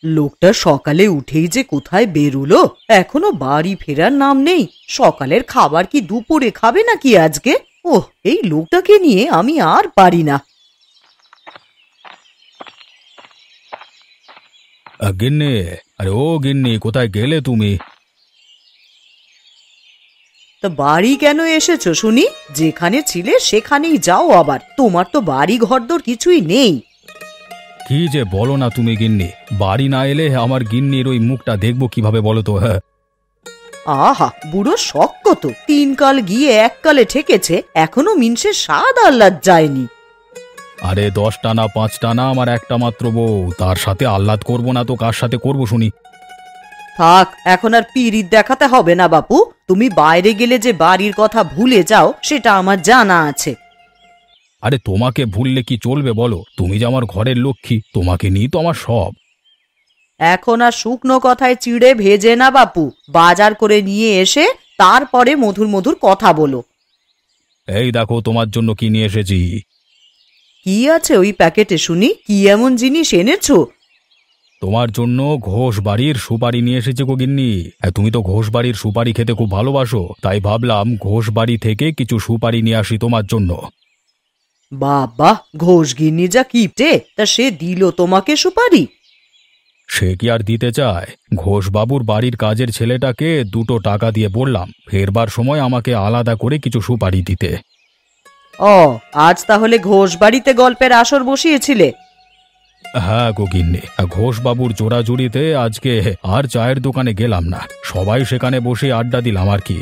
লোকটা সকালে উঠেই যে কোথায় বেরুলো, এখনো বাড়ি ফেরার নাম নেই। সকালের খাবার কি দুপুরে খাবে নাকি আজকে? ওহ, এই লোকটাকে নিয়ে আমি আর পারি না। গিন্নি, আরে ও গিন্নি, কোথায় গেলে তুমি? তা বাড়ি কেন এসেছো শুনি? যেখানে ছিলে সেখানেই যাও আবার। তোমার তো বাড়ি ঘরদোর কিছুই নেই। কি যে বলো না তুমি গিন্নি, বাড়ি না এলে আমার গিন্নির ওই মুখটা দেখবো কিভাবে বলো তো? হ্যাঁ, আহা, বুড়ো শখ কত! 3 কাল গিয়ে 1 কালে ঠেকেছে, এখনো মিনসে স্বাদ আহ্লাদ যায়নি। আরে 10 টানা 5 টানা আমার একটা মাত্র বউ, তার সাথে আহ্লাদ করবো না তো কার সাথে করবো শুনি? থাক, এখন আর পীড়িত দেখাতে হবে না বাপু। তুমি বাইরে গেলে যে বাড়ির কথা ভুলে যাও সেটা আমার জানা আছে। আরে তোমাকে ভুললে কি চলবে বলো? তুমি যে আমার ঘরের লক্ষ্মী, তোমাকে নিয়ে তো আমার সব। এখন আর শুকনো কথায় চিড়ে ভেজে না বাপু। বাজার করে নিয়ে এসে তারপরে মধুর মধুর কথা বলো। এই দেখো তোমার জন্য কি নিয়ে এসেছি। কি আছে ওই প্যাকেটে শুনি? কি এমন জিনিস এনেছো? তোমার জন্য ঘোষ বাড়ির সুপারি নিয়ে এসেছে গো গিন্নি। তুমি তো ঘোষ বাড়ির সুপারি খেতে খুব ভালোবাসো, তাই ভাবলাম ঘোষ বাড়ি থেকে কিছু সুপারি নিয়ে আসি তোমার জন্য। বাবা, ঘোষগিন্নি যা কিপটে! তা সে দিল তোমাকে সুপারি? সে কি আর দিতে চায়? ঘোষবাবুর বাড়ির কাজের ছেলেটাকে 2টো টাকা দিয়ে বললাম ফেরবার সময় আমাকে আলাদা করে কিছু সুপারি দিতে। ও, আজ তাহলে ঘোষ বাড়িতে গল্পের আসর বসিয়েছিলে? হ্যাঁ গো গিন্নি, ঘোষবাবুর জোড়াজুড়িতে আজকে আর চায়ের দোকানে গেলাম না, সবাই সেখানে বসে আড্ডা দিলাম আর কি।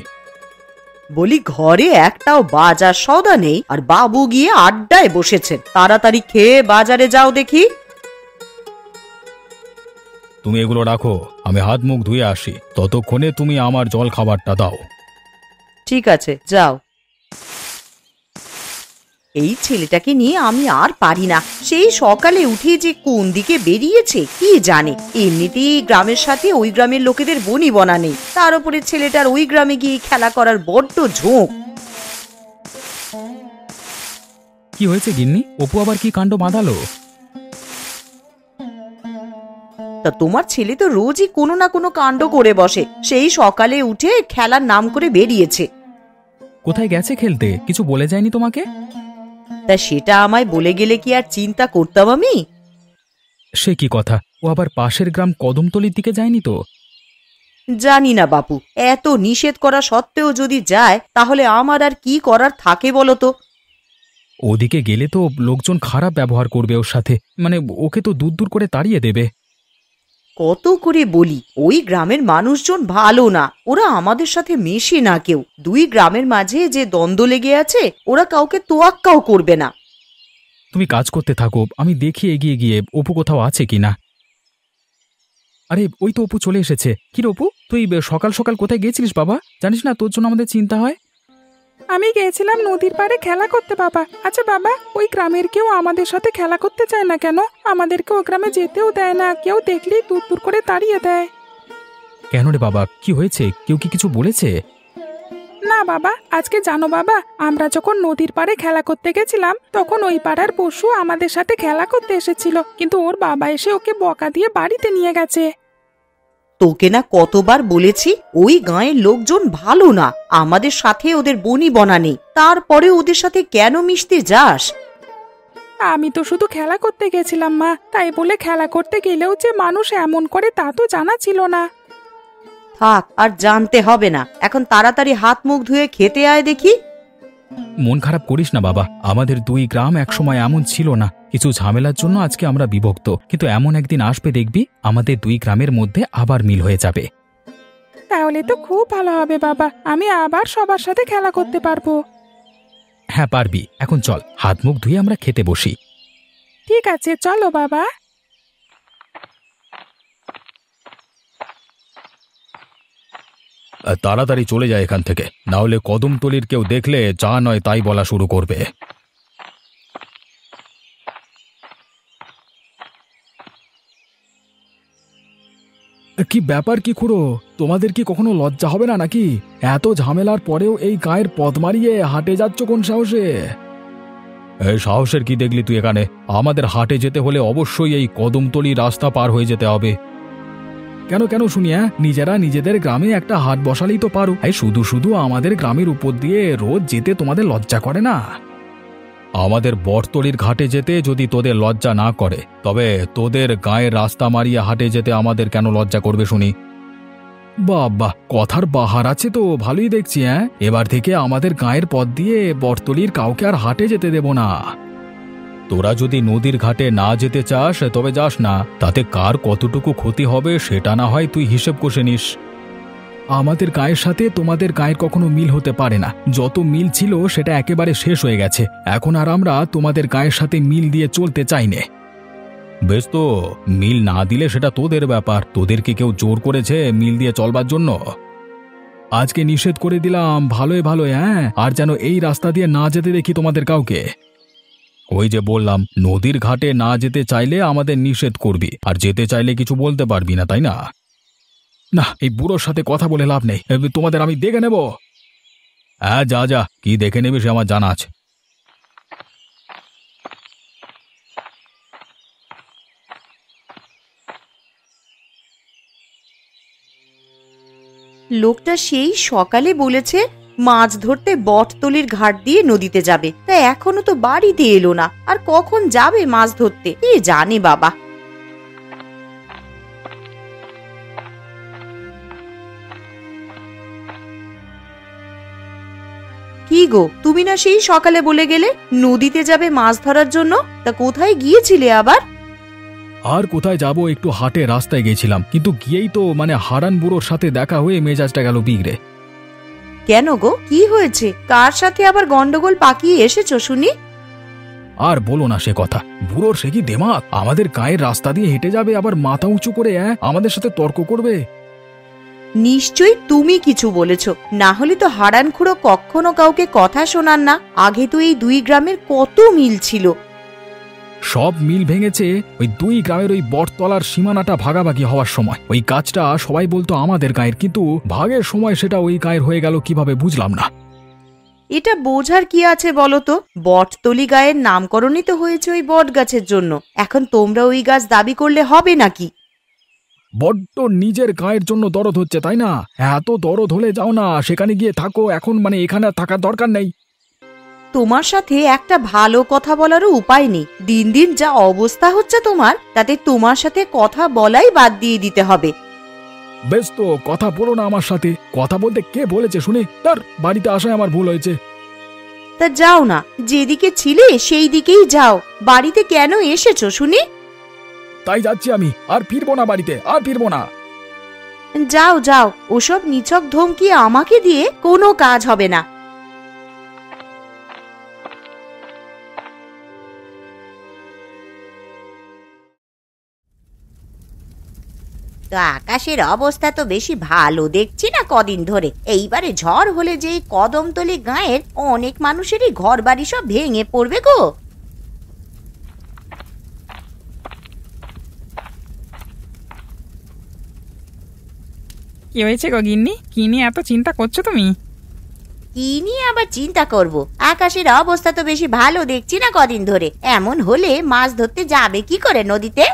বলি, ঘরে একটাও বাজার সওদা নেই আর বাবু গিয়ে আড্ডায় বসেছেন। তাড়াতাড়ি খেয়ে বাজারে যাও দেখি। তুমি এগুলো রাখো, আমি হাত মুখ ধুয়ে আসি, ততক্ষণে তুমি আমার জল খাবারটা দাও। ঠিক আছে, যাও। এই ছেলেটাকে নিয়ে আমি আর পারি না। সেই সকালে উঠে যে কোন দিকে বেরিয়েছে কি জানে। এমনিতেই গ্রামের সাথে ওই গ্রামের লোকেদের বনি বনা নেই, তার উপরে ছেলেটার ওই গ্রামে গিয়ে খেলা করার বড্ড ঝোঁক। কি হয়েছে গিন্নি? অপু আবার কি কাণ্ড বাঁধালো? তা তোমার ছেলে তো রোজই কোনো না কোনো কাণ্ড করে বসে। সেই সকালে উঠে খেলার নাম করে বেরিয়েছে। কোথায় গেছে খেলতে? কিছু বলে যায়নি তোমাকে? তা সেটা আমায় বলে গেলে কি আর চিন্তা করতাম আমি? সে কি কথা, ও আবার পাশের গ্রাম কদমতলির দিকে যায়নি তো? জানি না বাপু, এত নিষেধ করা সত্ত্বেও যদি যায় তাহলে আমার আর কি করার থাকে বলো তো? ওদিকে গেলে তো লোকজন খারাপ ব্যবহার করবে ওর সাথে, মানে ওকে তো দূর দূর করে তাড়িয়ে দেবে। কত করে বলি, ওই গ্রামের মানুষজন ভালো না, ওরা আমাদের সাথে মেশে না কেউ। 2 গ্রামের মাঝে যে দ্বন্দ্ব লেগে আছে, ওরা কাউকে তোয়াক্কাও করবে না। তুমি কাজ করতে থাকো, আমি দেখি এগিয়ে গিয়ে অপু কোথাও আছে কিনা। আরে ওই তো অপু চলে এসেছে। কি রে অপু, তুই সকাল সকাল কোথায় গেছিলিস বাবা? জানিস না তোর জন্য আমাদের চিন্তা হয়। আমি গেছিলাম নদীর পাড়ে খেলা করতে বাবা। আচ্ছা বাবা, ওই গ্রামের কেউ আমাদের সাথে খেলা করতে চায় না কেন? আমাদেরকে ওই গ্রামে যেতেও দেয় না, কেউ দেখলেই দূর দূর করে তাড়িয়ে দেয়। কেন রে বাবা, কি হয়েছে? কেউ কি কিছু বলেছে? না বাবা, আজকে জানো বাবা, আমরা যখন নদীর পাড়ে খেলা করতে গেছিলাম তখন ওই পাড়ার পশু আমাদের সাথে খেলা করতে এসেছিল, কিন্তু ওর বাবা এসে ওকে বকা দিয়ে বাড়িতে নিয়ে গেছে। তোকে না কতবার বলেছি, ওই গাঁয়ের লোকজন ভালো না, আমাদের সাথে ওদের বনি বনা নেই, তারপরে ওদের সাথে কেন মিশতে যাস? আমি তো শুধু খেলা করতে গেছিলাম মা, তাই বলে খেলা করতে গেলেও যে মানুষ এমন করে তা তো জানা ছিল না। থাক, আর জানতে হবে না। এখন তাড়াতাড়ি হাত মুখ ধুয়ে খেতে আয় দেখি। মন খারাপ করিস না বাবা, আমাদের 2 গ্রাম একসময় এমন ছিল না। কিছু ঝামেলার জন্য আজকে আমরা বিভক্ত, কিন্তু এমন একদিন আসবে দেখবি আমাদের 2 গ্রামের মধ্যে আবার মিল হয়ে যাবে। তাহলে তো খুব ভালো হবে বাবা, আমি আবার সবার সাথে খেলা করতে পারবো। হ্যাঁ পারবি। এখন চল হাত মুখ ধুয়ে আমরা খেতে বসি। ঠিক আছে, চলো বাবা। তাড়াতাড়ি চলে যায় এখান থেকে, না হলে কদমতলির কেউ দেখলে যা নয় তাই বলা শুরু করবে। কি ব্যাপার কি খুড়ো, তোমাদের কি কখনো লজ্জা হবে না নাকি? এত ঝামেলার পরেও এই গায়ের পথ মারিয়ে হাটে যাচ্ছ কোন সাহসে? এই সাহসের কি দেখলি তুই এখানে? আমাদের হাটে যেতে হলে অবশ্যই এই কদমতলি রাস্তা পার হয়ে যেতে হবে। কেন কেন শুনি? নিজেরা নিজেদের গ্রামে একটা হাট বসালেই তো পারো। এই শুধু শুধু আমাদের গ্রামের উপর দিয়ে রোজ যেতে তোমাদের লজ্জা করে না? আমাদের বটতলির ঘাটে যেতে যদি তোদের লজ্জা না করে, তবে তোদের গায়ের রাস্তা মারিয়ে হাটে যেতে আমাদের কেন লজ্জা করবে শুনি? বাবা, কথার বাহার আছে তো, ভালোই দেখছি। এবার থেকে আমাদের গায়ের পথ দিয়ে বটতলির কাউকে আর হাটে যেতে দেব না। তোরা যদি নদীর ঘাটে না যেতে চাস তবে যাস না, তাতে কার কতটুকু ক্ষতি হবে সেটা না হয় তুই হিসেব কষে নিস। আমাদের গায়ের সাথে তোমাদের গায়ের কখনো মিল হতে পারে না। যত মিল ছিল সেটা একেবারে শেষ হয়ে গেছে। এখন আর আমরা তোমাদের গায়ের সাথে মিল দিয়ে চলতে চাই না। বেশ, তো মিল না দিলে সেটা তোদের ব্যাপার। তোদেরকে কেউ জোর করেছে মিল দিয়ে চলবার জন্য? আজকে নিষেধ করে দিলাম ভালোই ভালোই। আর যেন এই রাস্তা দিয়ে না যেতে দেখি তোমাদের কাউকে। ওই যে বললাম, নদীর ঘাটে না যেতে চাইলে আমাদের নিষেধ করবি, আর যেতে চাইলে কিছু বলতে পারবি না, তাই না? না, এই বুড়োর সাথে কথা বলে লাভ নেই। তোমাদের আমি দেখে নেব। যা যা, কি দেখে নেবে সে আমার জানা আছে। লোকটা সেই সকালে বলেছে মাছ ধরতে বটতলির ঘাট দিয়ে নদীতে যাবে, তা এখনো তো বাড়িতে এলো না। আর কখন যাবে মাছ ধরতে কে জানে বাবা। কি গো, তুমি না সেই সকালে বলে গেলে নদীতে যাবে মাছ ধরার জন্য? তা কোথায় গিয়েছিলে আবার? আর কোথায় যাব, একটু হাটে রাস্তায় গেছিলাম, কিন্তু গিয়েই তো হারান বুড়োর সাথে দেখা হয়ে মেজাজটা গেল বিগড়ে। কেন গো, কি হয়েছে? কার সাথে আবার গন্ডগোল পাকিয়ে এসেছো শুনি? আর বলো না সে কথা। বুড়োর সে কি দেমাক, আমাদের গায়ের রাস্তা দিয়ে হেঁটে যাবে, আবার মাথা উঁচু করে আমাদের সাথে তর্ক করবে। নিশ্চয়ই তুমি কিছু বলেছ, না হলে তো হারান খুড়ো কখনো কাউকে কথা শোনান না। আগে তো এই দুই গ্রামের কত মিল ছিল। সব মিল ভেঙেছে ওই দুই গ্রামের ওই বটতলার সীমানাটা ভাগাভাগি হওয়ার সময়। ওই কাজটা সবাই বলতো আমাদের গায়ের, কিন্তু ভাগের সময় সেটা ওই গায়ের হয়ে গেল কিভাবে বুঝলাম না। এটা বোঝার কি আছে বলো তো? বটতলি গায়ের নামকরণই তো হয়েছে ওই বট গাছের জন্য। এখন তোমরা ওই গাছ দাবি করলে হবে নাকি? বড্ড নিজের গায়ের জন্য দরদ হচ্ছে, তাই না? এত দরদ হলে যাও না, সেখানে গিয়ে থাকো। এখন এখানে থাকার দরকার নেই। তোমার সাথে একটা ভালো কথা বলারও উপায় নেই। দিন দিন যা অবস্থা হচ্ছে তোমার, তাতে তোমার সাথে কথা বলাই বাদ দিয়ে দিতে হবে। বেশ, তো কথা বলো না আমার সাথে। কথা বলতে কে বলেছে শুনি? তার বাড়িতে আসায় আমার ভুল হয়েছে। তা যাও না, যেদিকে ছিলে সেই দিকেই যাও। বাড়িতে কেন এসেছো শুনি? তাই যাচ্ছি আমি, আর ফিরবো না বাড়িতে, আর ফিরবো না। যাও যাও, ওসব নিছক ধমকি আমাকে দিয়ে কোনো কাজ হবে না। তো আকাশের অবস্থা তো বেশি ভালো দেখছি না কদিন ধরে। এইবারে ঝড় হলে যে কদমতলি গাঁয়ের অনেক মানুষেরই ঘর বাড়ি সব ভেঙে পড়বে গো। কি হয়েছে গো গিন্নি? কি নিয়ে এত চিন্তা করছো তুমি? কি নিয়ে আবার চিন্তা করব? আকাশের অবস্থা তো বেশি ভালো দেখছি না কদিন ধরে। এমন হলে মাছ ধরতে যাবে কি করে নদীতে?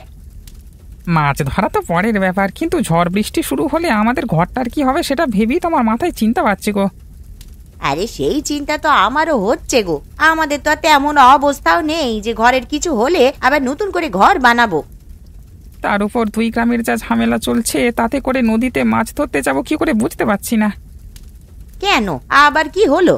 মাছ ধরা তো পরের ব্যাপার, কিন্তু ঝড় বৃষ্টি শুরু হলে আমাদের ঘরটার কি হবে সেটা ভেবেই তোমার মাথায় চিন্তা পাচ্ছে গো। আরে সেই চিন্তা তো আমারও হচ্ছে গো। আমাদের তো তেমন অবস্থাও নেই যে ঘরের কিছু হলে আবার নতুন করে ঘর বানাবো। তার উপর দুই গ্রামের যা ঝামেলা চলছে, তাতে করে নদীতে মাছ ধরতে যাবো কি করে বুঝতে পারছি না। কেন, আবার কি হলো?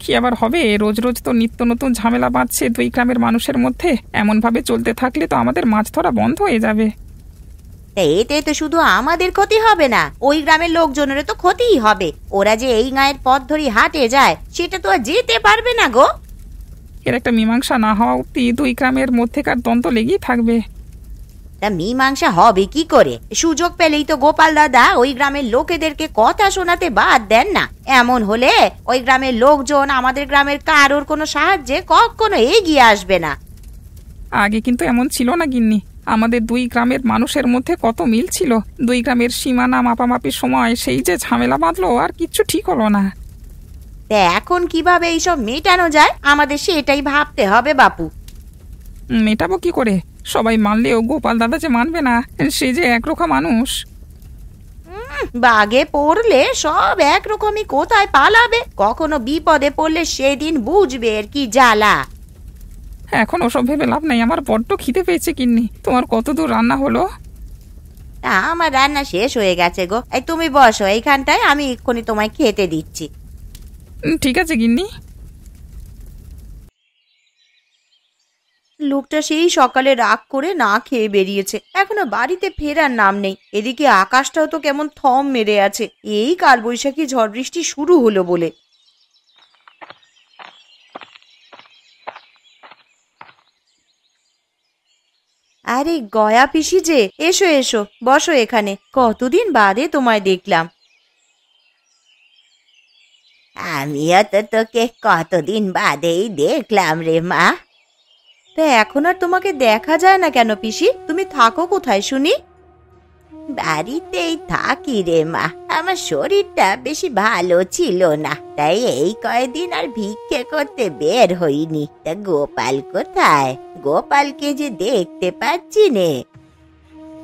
কি আবার হবে? রোজ রোজ তো নিত্য নতুন ঝামেলা বাঁধছে দুই গ্রামের মানুষের মধ্যে। এমন ভাবে চলতে থাকলে তো আমাদের মাছ ধরা বন্ধ হয়ে যাবে। এতে তো শুধু আমাদের ক্ষতি হবে না, ওই গ্রামের লোকজনেরও তো ক্ষতিই হবে। ওরা যে এই গায়ের পথ ধরে হাটে যায়, সেটা তো আর যেতে পারবে না গো। এর একটা মীমাংসা না হওয়া অব্দি দুই গ্রামের মধ্যেকার দ্বন্দ্ব লেগেই থাকবে। তা মীমাংসা হবে কি করে? সুযোগ পেলেই তো গোপাল দাদা ওই গ্রামের লোকেদেরকে কথা শোনাতে বাদ দেন না। এমন হলে ওই গ্রামের লোকজন আমাদের গ্রামের কারোর কোনো সাহায্যে কখনো এগিয়ে আসবে না। আগে কিন্তু এমন ছিল না গিন্নি। আমাদের দুই গ্রামের মানুষের মধ্যে কত মিল ছিল। দুই গ্রামের সীমানা মাপামাপির সময় সেই যে ঝামেলা বাঁধলো, আর কিচ্ছু ঠিক হলো না। তা এখন কিভাবে এইসব মেটানো যায় আমাদের সেটাই ভাবতে হবে বাপু। মেটাবো কি করে? সবাই মানলেও গোপাল দাদা যে মানবে না, সে যে একরোখা মানুষ। বাগে পড়লে সব একরকমই, কোথায় পালাবে? কখনো বিপদে পড়লে সেদিন বুঝবে এর কি জ্বালা। এখন ওসব ভেবে লাভ নাই, আমার বড্ড খিদে পেয়েছে গিন্নি। তোমার কত দূর রান্না হলো? আমার রান্না শেষ হয়ে গেছে গো। এই তুমি বসো এইখানটায়, আমি এক্ষুনি তোমায় খেতে দিচ্ছি। ঠিক আছে গিন্নি। লোকটা সেই সকালে রাগ করে না খেয়ে বেরিয়েছে, এখনো বাড়িতে ফেরার নাম নেই। এদিকে আকাশটাও তো কেমন থম মেরে আছে, এই কালবৈশাখী ঝড় বৃষ্টি শুরু হলো বলে। আরে গয়া পিসি যে, এসো এসো, বসো এখানে। কতদিন বাদে তোমায় দেখলাম। আমিও তো তোকে কতদিন বাদেই দেখলাম রে মা। তা এখন আর তোমাকে দেখা যায় না কেন পিসি? তুমি থাকো কোথায় শুনি? বাড়িতেই থাকি রে মা, আমার শরীরটা বেশি ভালো ছিল না, তাই এই কয়েকদিন আর ভিক্ষে করতে বের হইনি। তা গোপাল কোথায়? গোপালকে যে দেখতে পাচ্ছি নে।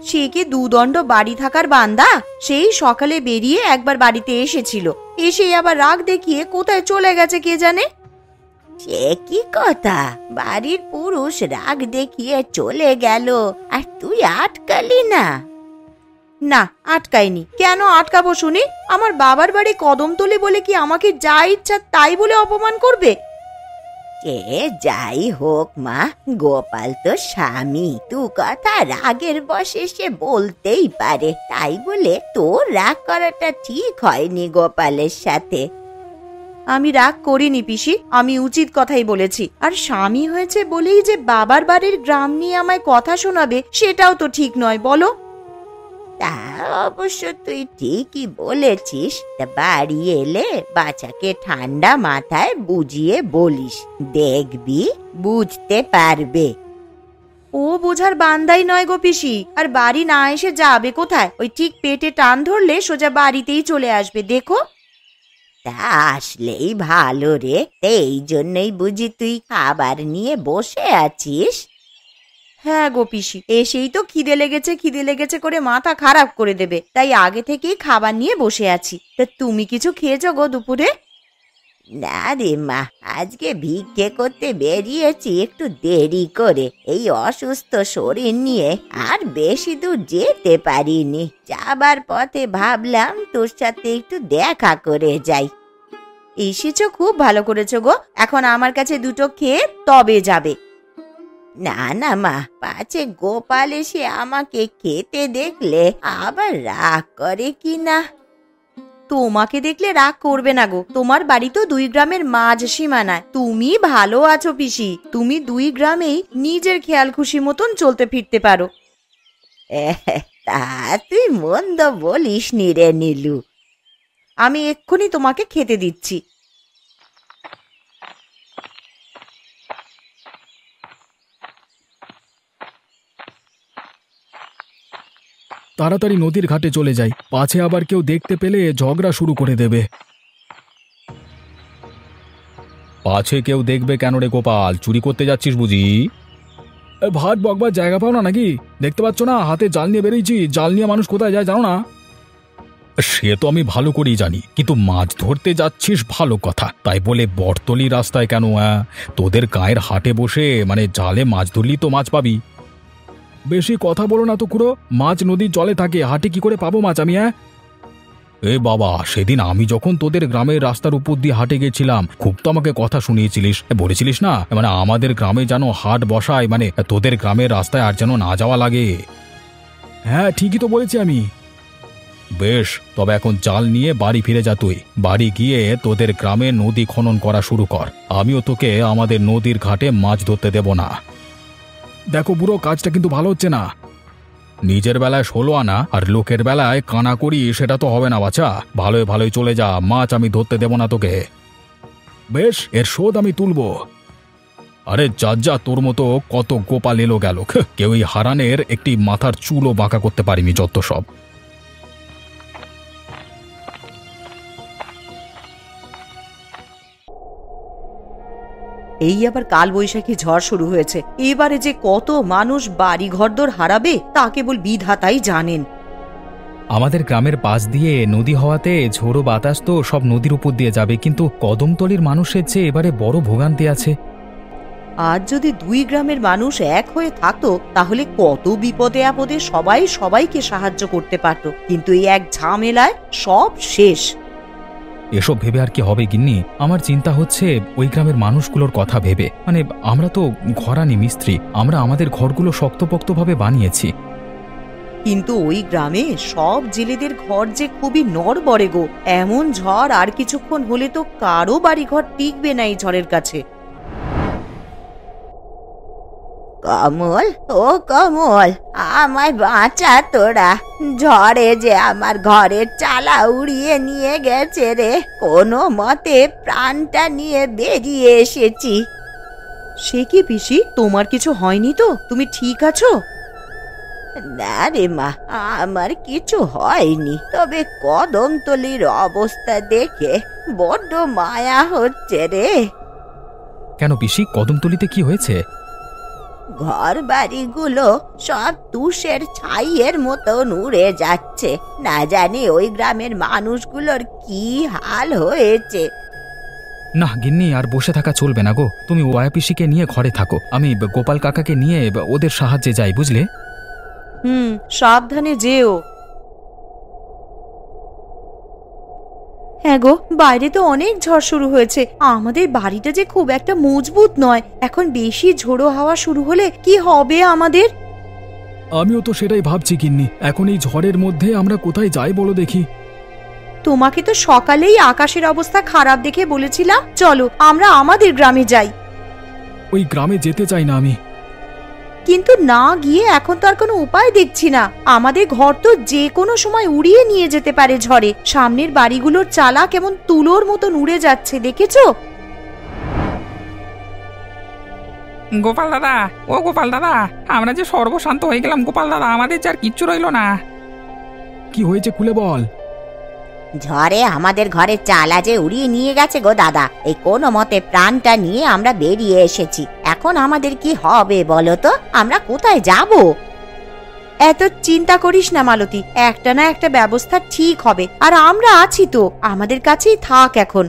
সে কি দুদণ্ড বাড়ি থাকার বান্দা? সেই সকালে বেরিয়ে একবার বাড়িতে এসেছিল, এসে আবার রাগ দেখিয়ে কোথায় চলে গেছে কে জানে। সে কি কথা? বাড়ির পুরুষ রাগ দেখিয়ে চলে গেল আর তুই আটকালি না? না, আটকাইনি। কেন আটকাবো শুনি? আমার বাবার বাড়ি কদমতলি বলে কি আমাকে যা ইচ্ছা তাই বলে অপমান করবে? সে যাই হোক মা, গোপাল তো স্বামী, তু কথা রাগের বশে সে বলতেই পারে, তাই বলে তোর রাগ করাটা ঠিক হয়নি গোপালের সাথে। আমি রাগ করিনি পিসি, আমি উচিত কথাই বলেছি। আর স্বামী হয়েছে বলেই যে বাবার বাড়ির গ্রাম নিয়ে আমায় কথা শোনাবে, সেটাও তো ঠিক নয়, বলো? তা অবশ্য তুই ঠিকই বলেছিস। তা বাড়ি এলে বাচ্চাকে ঠান্ডা মাথায় বুঝিয়ে বলিস, দেখবি বুঝতে পারবে। ও বোঝার বান্দাই নয় গো পিসি, আর বাড়ি না এসে যাবে কোথায়? ওই ঠিক পেটে টান ধরলে সোজা বাড়িতেই চলে আসবে, দেখো। তা আসলেই ভালো রে, এই জন্যই বুঝি তুই খাবার নিয়ে বসে আছিস? হ্যাঁ গো পিসি, এসেই তো খিদে লেগেছে করে মাথা খারাপ করে দেবে, তাই আগে থেকেই খাবার নিয়ে বসে আছি। তা তুমি কিছু খেয়েছো গো দুপুরে? না রে মা, আজকে ভিক্ষে করতে বেরিয়েছি একটু দেরি করে। এই অসুস্থ শরীর নিয়ে আর বেশি দূর যেতে পারিনি। যাবার পথে ভাবলাম তোর সাথে একটু দেখা করে যাই। এসেছো, খুব ভালো করেছো গো। এখন আমার কাছে দুটো খেয়ে তবে যাবে। না না মা, পাছে গোপাল এসে আমাকে খেতে দেখলে আবার রাগ করে কি না। তোমাকে দেখলে রাগ করবে না গো, তোমার বাড়ি তো 2 গ্রামের মাঝ সীমানায়। তুমি ভালো আছো পিসি, তুমি 2 গ্রামেই নিজের খেয়াল খুশি মতন চলতে ফিরতে পারো। তা তুই মন্দ বলিস নি রে নীলু। আমি এক্ষুনি তোমাকে খেতে দিচ্ছি। তাড়াতাড়ি নদীর ঘাটে চলে যাই, পাছে আবার কেউ দেখতে পেলে ঝগড়া শুরু করে দেবে। পাছে কেউ দেখবে কেন রে গোপাল? চুরি করতে যাচ্ছিস বুঝি? ভাট বকবার জায়গা পাও না নাকি? দেখতে পাচ্ছ না হাতে জাল নিয়ে বেরিয়েছি? জাল নিয়ে মানুষ কোথায় যায় জানো না? সে তো আমি ভালো করেই জানি, কিন্তু মাছ ধরতে যাচ্ছিস ভালো কথা, তাই বলে বটতলি রাস্তায় কেন? তোদের গায়ের হাটে বসে জালে মাছ ধরলি তো মাছ পাবি। বেশি কথা বলো না তো খুড়ো, মাছ নদীর জলে থাকে, হাটে কি করে পাবো মাছ আমি? এ বাবা, সেদিন আমি যখন তোদের গ্রামের রাস্তার উপর দিয়ে হাটে গেছিলাম, খুব তো আমাকে কথা শুনিয়েছিলিস, বলেছিলিস না আমাদের গ্রামে যেন হাট বসায়, তোদের গ্রামের রাস্তায় আর যেন না যাওয়া লাগে। হ্যাঁ ঠিকই তো বলেছি আমি। বেশ, তবে এখন জাল নিয়ে বাড়ি ফিরে যা। তুই বাড়ি গিয়ে তোদের গ্রামে নদী খনন করা শুরু কর। আমিও তোকে আমাদের নদীর ঘাটে মাছ ধরতে দেব না। দেখো বুড়ো, কাজটা কিন্তু ভালো হচ্ছে না। নিজের বেলায় 16 আনা আর লোকের বেলায় কানা করি, সেটা তো হবে না বাছা। ভালোই ভালোই চলে যা, মাছ আমি ধরতে দেব না তোকে। বেশ, এর শোধ আমি তুলব। আরে যা যা, তোর মতো কত গোপাল এলো গেল, কেউই হারানের একটি মাথার চুলও বাঁকা করতে পারিনি, যত সব। এই আবার কালবৈশাখী ঝড় শুরু হয়েছে। এবারে যে কত মানুষ বাড়ি ঘরদোর হারাবে তা কেবল বিধাতাই জানেন। আমাদের গ্রামের পাশ দিয়ে নদী হওয়াতে ঝোড়ো বাতাস তো সব নদীর উপর দিয়ে যাবে, কিন্তু কদমতলীর মানুষের যে এবারে বড় ভোগান্তি আছে। আজ যদি দুই গ্রামের মানুষ এক হয়ে থাকতো তাহলে কত বিপদে আপদে সবাই সবাইকে সাহায্য করতে পারত, কিন্তু এই এক ঝামেলায় সব শেষ। এসব ভেবে আর কি হবে গিন্নি? আমার চিন্তা হচ্ছে ওই গ্রামের মানুষগুলোর কথা ভেবে। মানে আমরা তো ঘরানি মিস্ত্রি, আমরা আমাদের ঘরগুলো শক্তপোক্তভাবে বানিয়েছি। কিন্তু ওই গ্রামে সব জেলেদের ঘর যে খুবই নড়বড়ে গো। এমন ঝড় আর কিছুক্ষণ হলে তো কারো বাড়িঘর টিকবে না এই ঝড়ের কাছে। কমল, ও কমল, আমায় বাঁচা তোরা। ঝড়ে যে আমার ঘরের চালা উড়িয়ে নিয়ে গেছে রে। কোনো মতে প্রাণটা নিয়ে বেরিয়ে এসেছি। সে কি পিসি, তোমার কিছু হয়নি তো? তুমি ঠিক আছো? না রে মা, আমার কিছু হয়নি, তবে কদমতলির অবস্থা দেখে বড্ড মায়া হচ্ছে রে। কেন পিসি, কদমতলিতে কি হয়েছে? ঘর বাড়িগুলো সব তুষের ছাইয়ের মতন উড়ে যাচ্ছে। না জানি ওই গ্রামের মানুষগুলোর কি হাল হয়েছে। না গিন্নি, আর বসে থাকা চলবে না গো। তুমি ওয়া পিসিকে নিয়ে ঘরে থাকো, আমি গোপাল কাকাকে নিয়ে ওদের সাহায্যে যাই, বুঝলে? সাবধানে যেও। হ্যাঁ গো, বাইরে তো অনেক ঝড় শুরু হয়েছে। আমাদের বাড়িটা যে খুব একটা মজবুত নয়, এখন বেশি ঝোড়ো হাওয়া শুরু হলে কি হবে আমাদের? আমিও তো সেটাই ভাবছি গিন্নি, এখন এই ঝড়ের মধ্যে আমরা কোথায় যাই বলো দেখি। তোমাকে তো সকালেই আকাশের অবস্থা খারাপ দেখে বলেছিলাম চলো আমরা আমাদের গ্রামে যাই। ওই গ্রামে যেতে চাই না আমি। কিন্তু না গিয়ে এখন তো আর কোনো উপায় দেখছি না। আমাদের ঘর তো যে কোনো সময় উড়িয়ে নিয়ে যেতে পারে ঝড়ে। সামনের বাড়িগুলোর চালা কেমন তুলোর মতন উড়ে যাচ্ছে, দেখেছো? গোপাল দাদা, ও গোপাল দাদা, আমরা যে সর্বশান্ত হয়ে গেলাম গোপাল দাদা, আমাদের যে আর কিচ্ছু রইলো না। কি হয়েছে খুলে বল। ঝড়ে আমাদের ঘরের চালা যে উড়িয়ে নিয়ে গেছে গো দাদা। এই কোনো মতে প্রাণটা নিয়ে আমরা বেরিয়ে এসেছি। এখন আমাদের কি হবে বলো তো? আমরা কোথায় যাব? এত চিন্তা করিস না মালতী, একটা না একটা ব্যবস্থা ঠিক হবে। আর আমরা আছি তো, আমাদের কাছেই থাক এখন।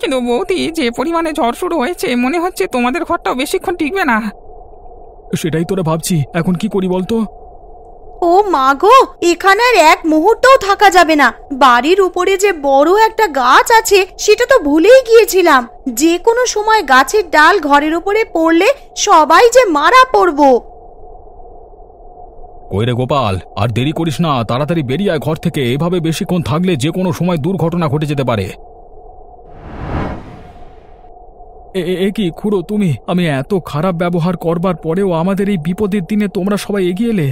কিন্তু বৌদি, যে পরিমাণে ঝড় শুরু হয়েছে মনে হচ্ছে তোমাদের ঘরটাও বেশিক্ষণ টিকবে না। সেটাই তোরা ভাবছি, এখন কি করি বলতো? ও মা গো, এখানে আর এক মুহূর্তও থাকা যাবে না। বাড়ির উপরে যে বড় একটা গাছ আছে সেটা তো ভুলেই গিয়েছিলাম। যে কোনো সময় গাছের ডাল ঘরের উপরে পড়লে সবাই যে মারা পড়বো। কই রে গোপাল, আর দেরি করিস না, তাড়াতাড়ি বেরিয়ে আয় ঘর থেকে। এভাবে বেশিক্ষণ থাকলে যে কোনো সময় দুর্ঘটনা ঘটে যেতে পারে। এ কি খুড়ো তুমি? আমি এত খারাপ ব্যবহার করবার পরেও আমাদের এই বিপদের দিনে তোমরা সবাই এগিয়ে এলে।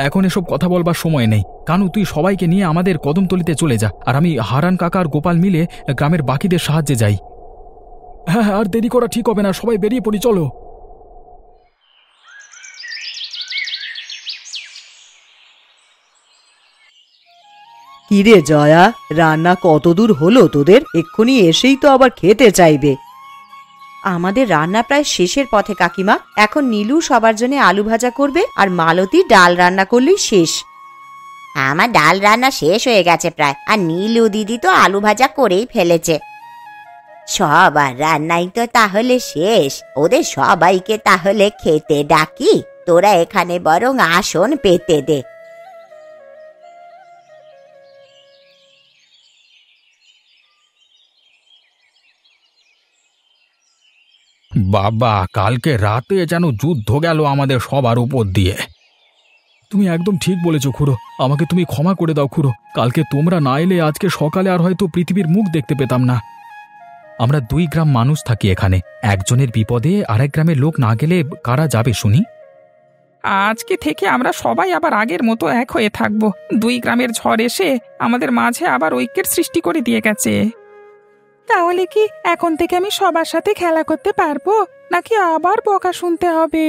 এখন এসব কথা বলবার সময় নেই। কানু, তুই সবাইকে নিয়ে আমাদের কদমতলিতে চলে যা, আর আমি হারান কাকা আর গোপাল মিলে গ্রামের বাকিদের সাহায্যে যাই। হ্যাঁ, আর দেরি করা ঠিক হবে না, সবাই বেরিয়ে পড়ি, চলো। কিরে জয়া, রান্না কতদূর হলো তোদের? এক্ষুনি এসেই তো আবার খেতে চাইবে। আমাদের রান্না প্রায় শেষের পথে কাকিমা। এখন নীলু সবার জন্য আলু ভাজা করবে, আর মালতী ডাল রান্না করলেই শেষ। আমার ডাল রান্না শেষ হয়ে গেছে প্রায়, আর নীলু দিদি তো আলু ভাজা করেই ফেলেছে। সবার রান্নাই তো তাহলে শেষ। ওদের সবাইকে তাহলে খেতে ডাকি। তোরা এখানে বরং আসন পেতে দে। বাবা, কালকে রাতে যেন যুদ্ধ গেল আমাদের সবার উপর দিয়ে। তুমি একদম ঠিক বলেছ খুড়ো, আমাকে তুমি ক্ষমা করে দাও খুড়ো। কালকে তোমরা না এলে আজকে সকালে আর হয়তো পৃথিবীর মুখ দেখতে পেতাম না। আমরা 2 গ্রাম মানুষ থাকি এখানে, একজনের বিপদে আরেক গ্রামের লোক না গেলে কারা যাবে শুনি? আজকে থেকে আমরা সবাই আবার আগের মতো এক হয়ে থাকবো। 2 গ্রামের ঝড় এসে আমাদের মাঝে আবার ঐক্যের সৃষ্টি করে দিয়ে গেছে। তাহলে কি এখন থেকে আমি সবার সাথে খেলা করতে পারবো, নাকি আবার বকা শুনতে হবে?